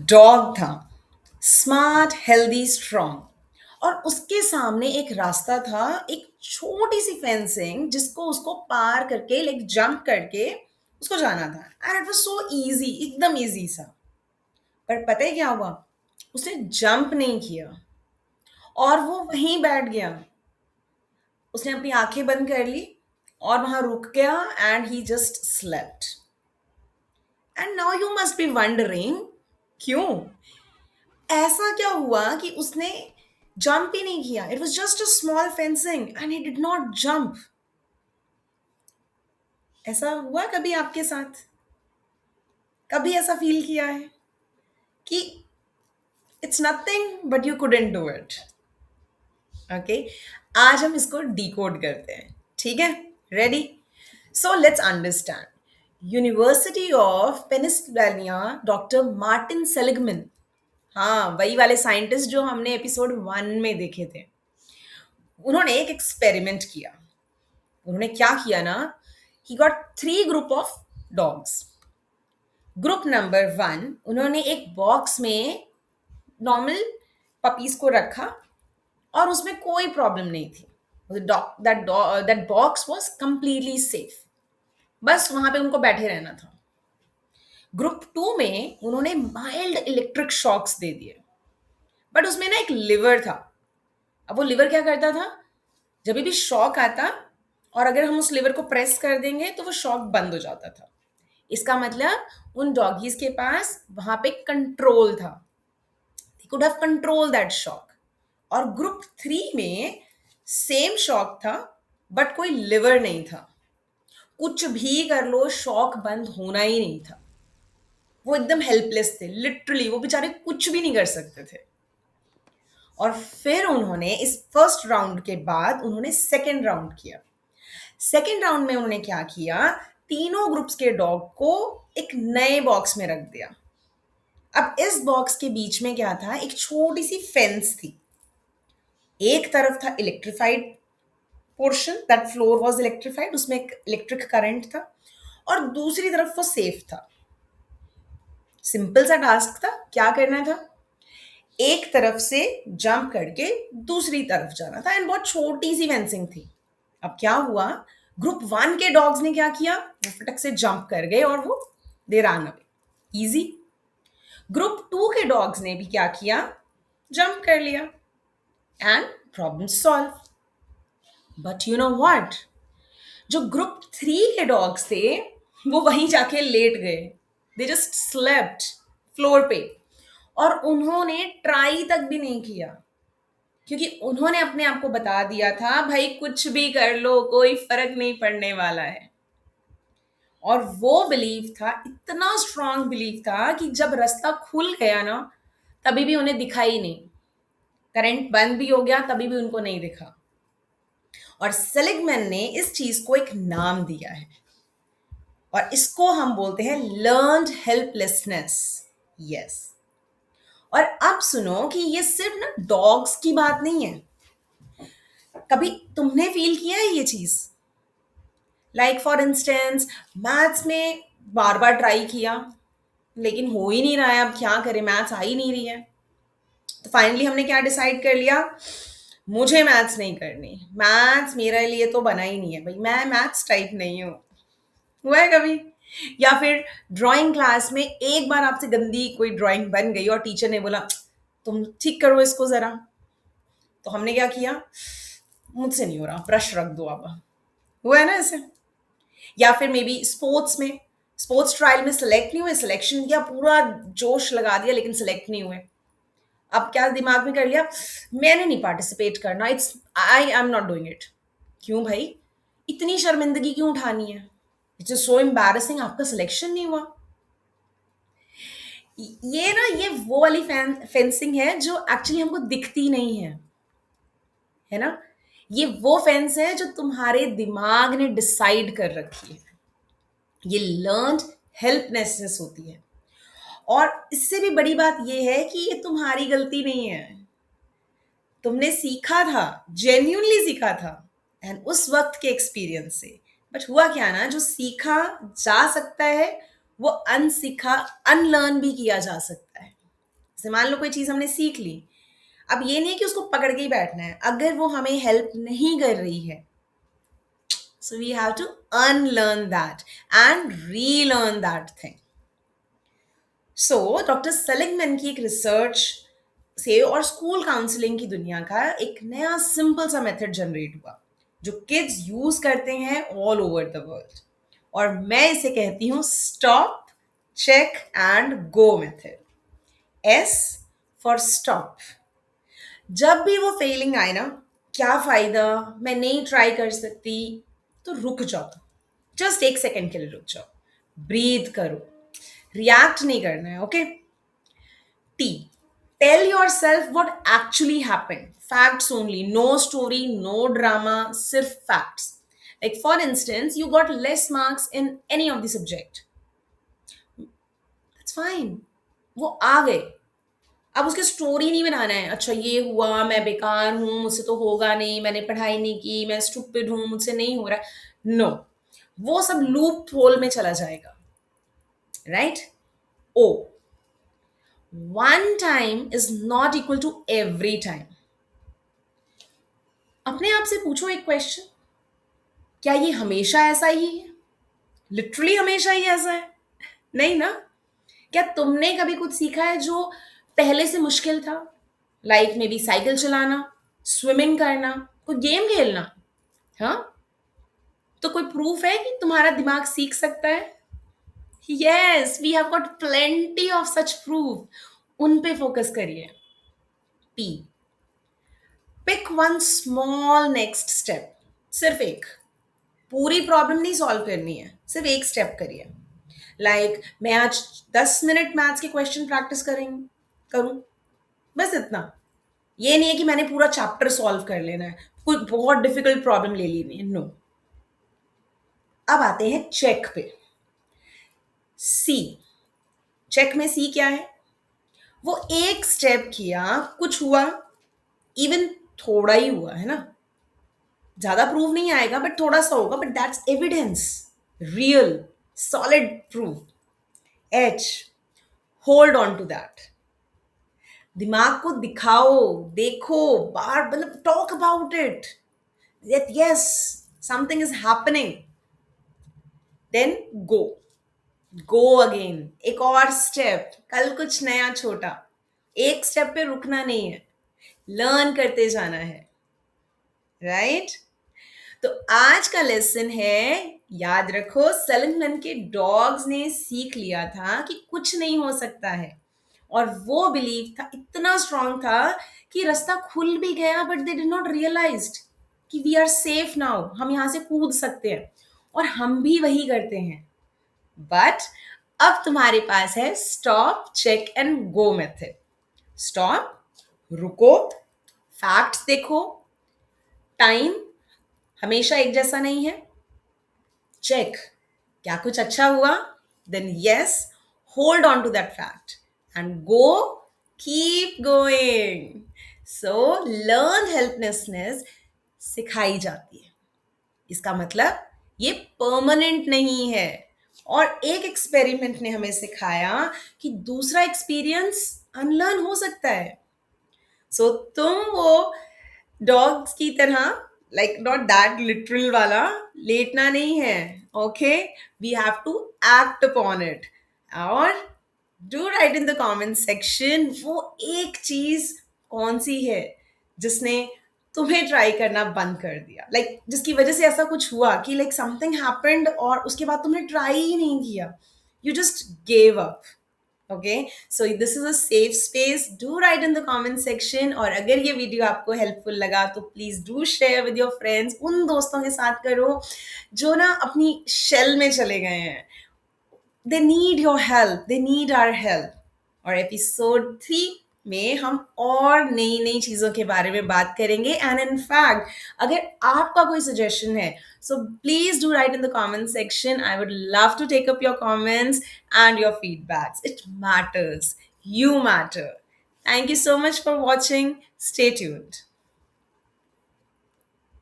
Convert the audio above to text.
Dog था, smart healthy strong, और उसके सामने एक रास्ता था, एक छोटी सी फेंसिंग जिसको उसको पार करके लाइक जंप करके उसको जाना था। And it was so easy, एकदम इजी सा। पर पता है क्या हुआ? उसने जंप नहीं किया और वो वहीं बैठ गया। उसने अपनी आंखें बंद कर ली और वहां रुक गया and he just slept. And now you must be wondering, क्यों ऐसा क्या हुआ कि उसने जंप ही नहीं किया? It was just a small fencing and he did not jump. ऐसा हुआ कभी आपके साथ? कभी ऐसा फील किया है कि it's nothing but you couldn't do it? Okay, आज हम इसको डिकोड करते हैं, ठीक है? Ready? So let's understand. University of Pennsylvania, doctor Martin Seligman, हाँ वही वाले साइंटिस्ट जो हमने एपिसोड 1 में देखे थे, उन्होंने एक एक्सपेरिमेंट किया। उन्होंने क्या किया ना, he got 3 group of dogs. Group number 1, उन्होंने एक बॉक्स में नॉर्मल पपीज को रखा और उसमें कोई प्रॉब्लम नहीं थी। That box was completely safe, बस वहां पे उनको बैठे रहना था। ग्रुप 2 में उन्होंने माइल्ड इलेक्ट्रिक शॉक्स दे दिए, बट उसमें ना एक लिवर था। अब वो लिवर क्या करता था, जब भी शॉक आता और अगर हम उस लिवर को प्रेस कर देंगे तो वो शॉक बंद हो जाता था। इसका मतलब उन डॉगीज के पास वहां पे कंट्रोल था, they could have control that shock. और ग्रुप 3 में सेम शॉक था बट कोई लिवर नहीं था। कुछ भी कर लो शॉक बंद होना ही नहीं था। वो एकदम हेल्पलेस थे, लिटरली वो बेचारे कुछ भी नहीं कर सकते थे। और फिर उन्होंने इस फर्स्ट राउंड के बाद उन्होंने सेकेंड राउंड किया। सेकेंड राउंड में उन्होंने क्या किया, तीनों ग्रुप्स के डॉग को एक नए बॉक्स में रख दिया। अब इस बॉक्स के बीच में क्या था, एक छोटी सी फेंस थी। एक तरफ था electrified portion, that floor was electrified, उसमें एक इलेक्ट्रिक करंट था, और दूसरी तरफ वो सेफ था। सिंपल सा टास्क था, क्या करना था, एक तरफ से जंप करके दूसरी तरफ जाना था, एंड बहुत छोटी सी फेंसिंग थी। अब क्या हुआ, ग्रुप 1 के डॉग्स ने क्या किया, वो फटक से जंप कर गए और वो they run away, easy. Group 2 के डॉग्स ने भी क्या किया, जंप कर लिया and problem solve. But you know what, जो ग्रुप 3 के डॉग्स थे वो वहीं जाके लेट गए। दे जस्ट स्लेप्ट फ्लोर पे, और उन्होंने ट्राई तक भी नहीं किया, क्योंकि उन्होंने अपने आप को बता दिया था भाई कुछ भी कर लो कोई फर्क नहीं पड़ने वाला है। और वो बिलीव था, इतना स्ट्रांग बिलीव था कि जब रास्ता खुल गया ना तभी भी उन्हें दिखा ही नहीं, करंट बंद भी हो गया तभी भी उनको नहीं दिखा। और सेलिगमैन ने इस चीज को एक नाम दिया है और इसको हम बोलते हैं लर्न्ड हेल्पलेसनेस। यस। और अब सुनो कि ये सिर्फ ना डॉग्स की बात नहीं है। कभी तुमने फील किया है ये चीज? लाइक फॉर इंस्टेंस, मैथ्स में बार बार ट्राई किया लेकिन हो ही नहीं रहा है, अब क्या करें, मैथ्स आ ही नहीं रही है। तो फाइनली हमने क्या डिसाइड कर लिया, मुझे मैथ्स नहीं करनी, मैथ्स मेरे लिए तो बना ही नहीं है भाई, मैं मैथ्स टाइप नहीं हूँ। हुआ है कभी? या फिर ड्राइंग क्लास में एक बार आपसे गंदी कोई ड्राइंग बन गई और टीचर ने बोला तुम ठीक करो इसको जरा, तो हमने क्या किया, मुझसे नहीं हो रहा, ब्रश रख दो आप। हुआ है ना ऐसे? या फिर मे बी स्पोर्ट्स में, स्पोर्ट्स ट्रायल में सिलेक्ट नहीं हुए, सिलेक्शन किया, पूरा जोश लगा दिया लेकिन सिलेक्ट नहीं हुए। अब क्या दिमाग में कर लिया, मैंने नहीं पार्टिसिपेट करना, it's I am not doing it. क्यों भाई, इतनी शर्मिंदगी क्यों उठानी है? इट्स सो एम्बैरेसिंग, आपका सिलेक्शन नहीं हुआ। ये ना, ये वो वाली फेंसिंग है जो एक्चुअली हमको दिखती नहीं है ना? ये वो फेंस है जो तुम्हारे दिमाग ने डिसाइड कर रखी है। ये लर्न्ड हेल्पलेसनेस होती है। और इससे भी बड़ी बात ये है कि ये तुम्हारी गलती नहीं है, तुमने सीखा था, जेन्यूनली सीखा था, एंड उस वक्त के एक्सपीरियंस से। बट हुआ क्या ना, जो सीखा जा सकता है वो अनसीखा, अनलर्न भी किया जा सकता है। जैसे मान लो कोई चीज हमने सीख ली, अब ये नहीं है कि उसको पकड़ के ही बैठना है, अगर वो हमें हेल्प नहीं कर रही है, so we have to unlearn that and relearn that thing. So doctor Seligman की एक रिसर्च से और स्कूल काउंसलिंग की दुनिया का एक नया सिंपल सा मेथड जनरेट हुआ जो किड्स यूज करते हैं ऑल ओवर द वर्ल्ड, और मैं इसे कहती हूँ stop cheque and go method. S for stop. जब भी वो फेलिंग आए ना, क्या फायदा, मैं नहीं ट्राई कर सकती, तो रुक जाओ, जस्ट एक सेकेंड के लिए रुक जाओ, ब्रीथ करो, रिएक्ट नहीं करना है, okay. T. Tell yourself what actually happened. Facts only. No story, no drama, sirf facts. Like for instance, you got less marks in any of the subject. That's fine. वो आ गए। अब उसकी story नहीं बनाना है, अच्छा ये हुआ, मैं बेकार हूं, मुझसे तो होगा नहीं, मैंने पढ़ाई नहीं की, मैं स्टूपिड हूं, मुझसे नहीं हो रहा। नो, वो सब लूप होल में चला जाएगा, right. Oh, one time is not equal to every time. अपने आप से पूछो एक क्वेश्चन, क्या ये हमेशा ऐसा ही है? लिटरली हमेशा ही ऐसा है? नहीं ना। क्या तुमने कभी कुछ सीखा है जो पहले से मुश्किल था? लाइक मे बी साइकिल चलाना, स्विमिंग करना, कोई गेम खेलना। हाँ, तो कोई प्रूफ है कि तुम्हारा दिमाग सीख सकता है? Yes, we have got plenty of such proof. उन पे फोकस करिए। पी, pick one small next step. सिर्फ एक, पूरी प्रॉब्लम नहीं सॉल्व करनी है, सिर्फ एक स्टेप करिए। लाइक मैं आज 10 मिनट मैथ्स के क्वेश्चन प्रैक्टिस करूं, बस इतना। ये नहीं है कि मैंने पूरा चैप्टर सॉल्व कर लेना है, कोई बहुत डिफिकल्ट प्रॉब्लम ले लेनी है, नो। अब आते हैं चेक पे। सी, चेक में सी क्या है? वो एक स्टेप किया, कुछ हुआ, इवन थोड़ा ही हुआ है ना, ज्यादा प्रूव नहीं आएगा बट थोड़ा सा होगा, but that's evidence, real solid proof. एच, होल्ड ऑन टू दैट। दिमाग को दिखाओ, देखो, बार मतलब talk about it, that yes something is happening. Then go, go again, एक और स्टेप, कल कुछ नया छोटा। एक स्टेप पे रुकना नहीं है, लर्न करते जाना है, राइट। तो आज का लेसन है, याद रखो, सेलिगमैन के डॉग्स ने सीख लिया था कि कुछ नहीं हो सकता है, और वो बिलीव था, इतना स्ट्रांग था कि रास्ता खुल भी गया, but they did not realized कि वी आर सेफ नाउ, हम यहां से कूद सकते हैं, और हम भी वही करते हैं। बट अब तुम्हारे पास है stop cheque and go method. Stop, रुको, फैक्ट्स देखो, टाइम हमेशा एक जैसा नहीं है, चेक, क्या कुछ अच्छा हुआ, then yes, hold on to that fact, and go, keep going. So learn helplessness सिखाई जाती है, इसका मतलब ये परमानेंट नहीं है। और एक एक्सपेरिमेंट ने हमें सिखाया कि दूसरा एक्सपीरियंस अनलर्न हो सकता है। सो तुम वो डॉग्स की तरह, लाइक नॉट दैट लिटरल वाला, लेटना नहीं है, okay. We have to act upon it. और do write in the comment section वो एक चीज कौन सी है जिसने तुम्हें ट्राई करना बंद कर दिया, लाइक जिसकी वजह से ऐसा कुछ हुआ कि लाइक समथिंग हैपेंड और उसके बाद तुमने ट्राई ही नहीं किया, you just gave up. Okay, so this is a safe space. Do write in the comment section. और अगर ये वीडियो आपको हेल्पफुल लगा तो please do share with your friends. उन दोस्तों के साथ करो जो ना अपनी शेल में चले गए हैं, they need your help, they need our help. और एपिसोड 3 में हम और नई नई चीज़ों के बारे में बात करेंगे। एंड इन फैक्ट अगर आपका कोई सजेशन है, so please do write in the comment section. I would love to take up your comments and your feedbacks. It matters. You matter. Thank you so much for watching. Stay tuned.